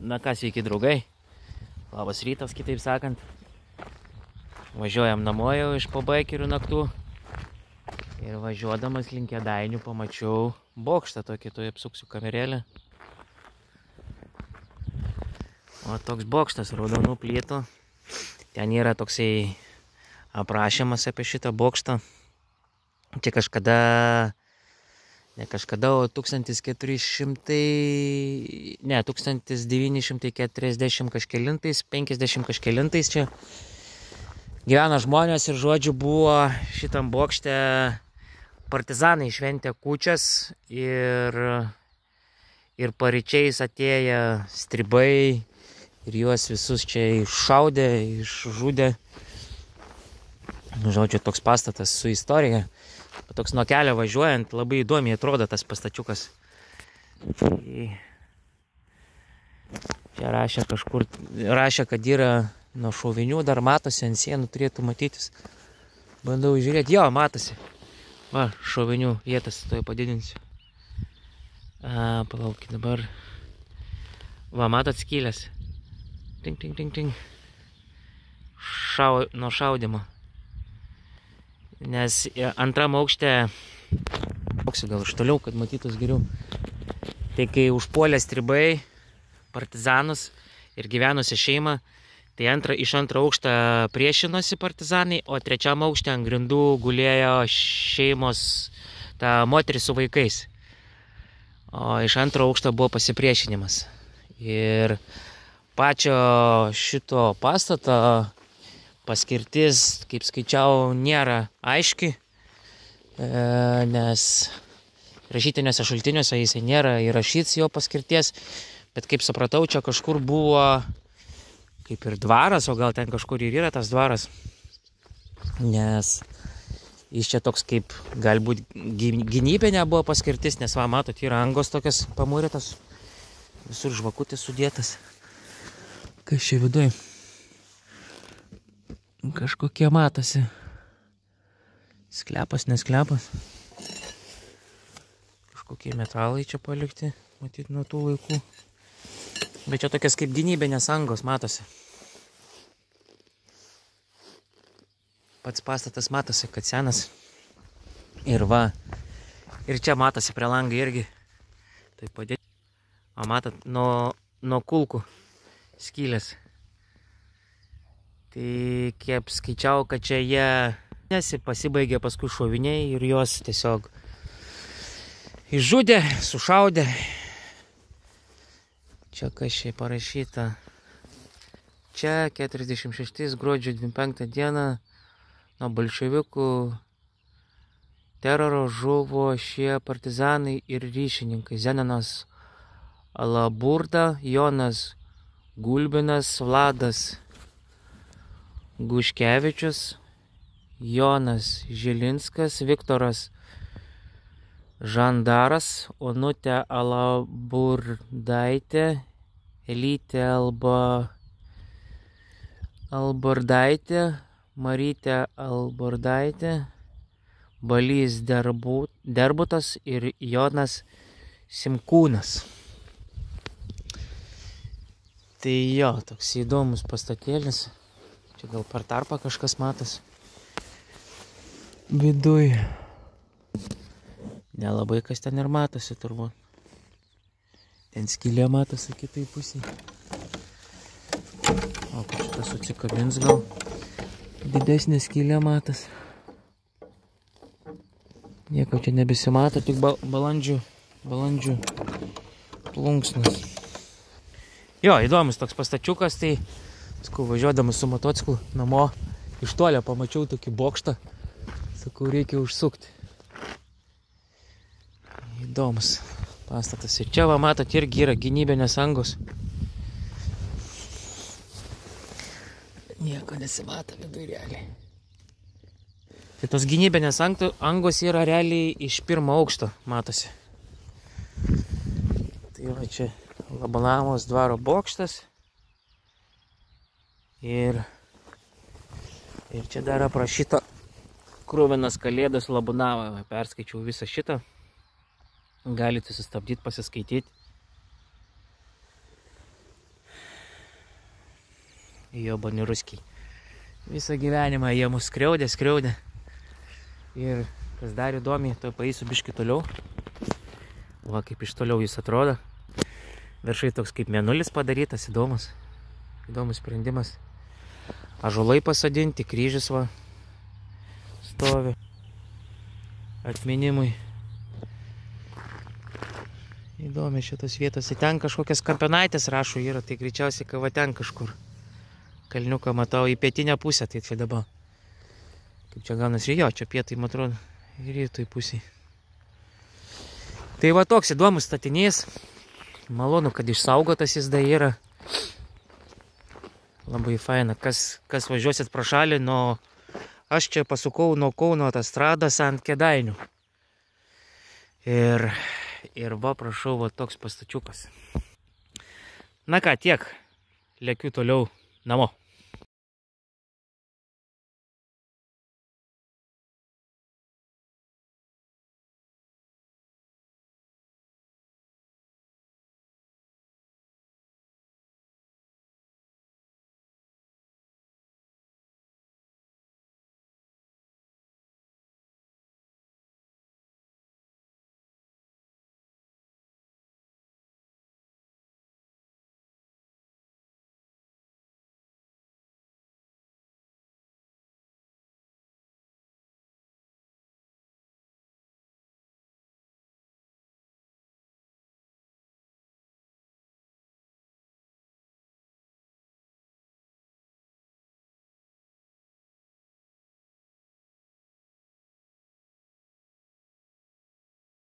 Na ką, sveiki draugai. Labas rytas, kitaip sakant. Važiuojam namo jau iš pabaikerių naktų. Ir važiuodamas link Kėdainių pamačiau bokštą tokį, tuoj apsuksiu kamerėlę. O toks bokštas raudonų plytų. Ten yra toksai aprašymas apie šitą bokštą. Čia kažkada, ne kažkada, o 1940 kažkelintais, 50 kažkelintais čia gyveno žmonės ir žodžiu buvo šitam bokšte partizanai šventė kūčias ir paryčiais atėję stribai ir juos visus čia iššaudė, išžudė. Žodžiu, toks pastatas su istorija. Toks nuo kelio važiuojant labai įdomiai atrodo tas pastačiukas. Čia rašė, kad yra nuo šovinių, dar matosi, ant sienų turėtų matytis. Bandau žiūrėti, jo, matosi. Va, šovinių vietas, to padidinsiu. Palaukit dabar. Va, matot skylės. Ting, ting, ting, ting. Nuo šaudimo. Nes antram aukšte, gal iš toliau, kad matytus geriau, tai kai užpuolė stribai, partizanus ir gyvenusią šeimą, tai iš antro aukštą priešinosi partizanai, o trečiam aukšte ant grindų gulėjo šeimos, ta moteris su vaikais. O iš antro aukšto buvo pasipriešinimas. Ir pačio šito pastato paskirtis, kaip skaičiau, nėra aiški, nes rašytiniuose šaltiniuose jisai nėra įrašyts jo paskirties, bet kaip supratau, čia kažkur buvo kaip ir dvaras, o gal ten kažkur ir yra tas dvaras, nes jis čia toks kaip galbūt gynybinė buvo paskirtis, nes va, matot, yra angos tokias pamūrėtas, visur žvakutės sudėtas. Kas čia viduj? Kažkokie matosi. Sklepas, nesklepas. Kažkokie metalai čia palikti, matyt, nuo tų laikų. Bet čia tokias kaip gynybinės angos matosi. Pats pastatas matosi, kad senas. Ir va. Ir čia matosi prie langą irgi. Tai padėti. O matot, nuo kulkų skylės. Tai kaip skaičiau, kad čia jie pasibaigė paskui šoviniai ir juos tiesiog išžudė, sušaudė. Čia kas čia parašyta. Čia 46 gruodžio 25 dieną nuo bolševikų teroro žuvo šie partizanai ir ryšininkai. Zenonas Alaburda, Jonas Gulbinas, Vladas Guškevičius, Jonas Žilinskas, Viktoras Žandaras, Onutė Alaburdaitė, Elytė Alburdaitė, Marytė Alburdaitė, Balys Derbutas ir Jonas Simkūnas. Tai jo, toks įdomus pastatėlis. Čia gal per tarpą kažkas matas. Viduj. Nelabai kas ten ir matosi turbūt. Ten skylė matosi kitai pusėje. O kad šitas atsikabins gal. Didesnė skylė matas. Nieko čia nebesimato, tik balandžių plunksnas. Jo, įdomus toks pastačiukas, tai sakau, važiuodamas su motociklu namo iš tolio pamačiau tokį bokštą. Sakau, reikia užsukti. Įdomus pastatas. Ir čia, va, matot, irgi yra gynybinės angos. Nieko nesimato viduj realiai. Tai tos gynybinės angos yra realiai iš pirmo aukšto, matosi. Tai va čia Labonavos dvaro bokštas. Ir čia dar aprašyta Kruvinas Kalėdas Labonavoje. Perskaičiau visą šitą. Galite sustabdyti, pasiskaityti. į jo baniruskį. Visą gyvenimą jie mus skriaudė. Ir kas dar įdomi, to paeisiu biškį toliau. Va, kaip iš toliau jis atrodo. Viršai toks kaip mėnulis padarytas, įdomus sprendimas. Ąžuolai pasodinti, kryžius va stovi atminimui. Įdomi šitos vietos. Ten kažkokias kampenaitės rašo yra, tai greičiausiai kava ten kažkur. Kalniuką matau į pietinę pusę, tai čia dabar. Kaip čia gaunasi, jo, čia pietai, man atrodo, ir rytoj pusėj. Tai va toks įdomus statinys. Malonu, kad išsaugotas jis dar yra. Labai faina. Kas važiuosit pro šalį, aš čia pasukau nuo Kauno autostrados ant Kėdainių. Ir va, prašau, va toks pastačiukas. Na ką, tiek. Lekiu toliau namo.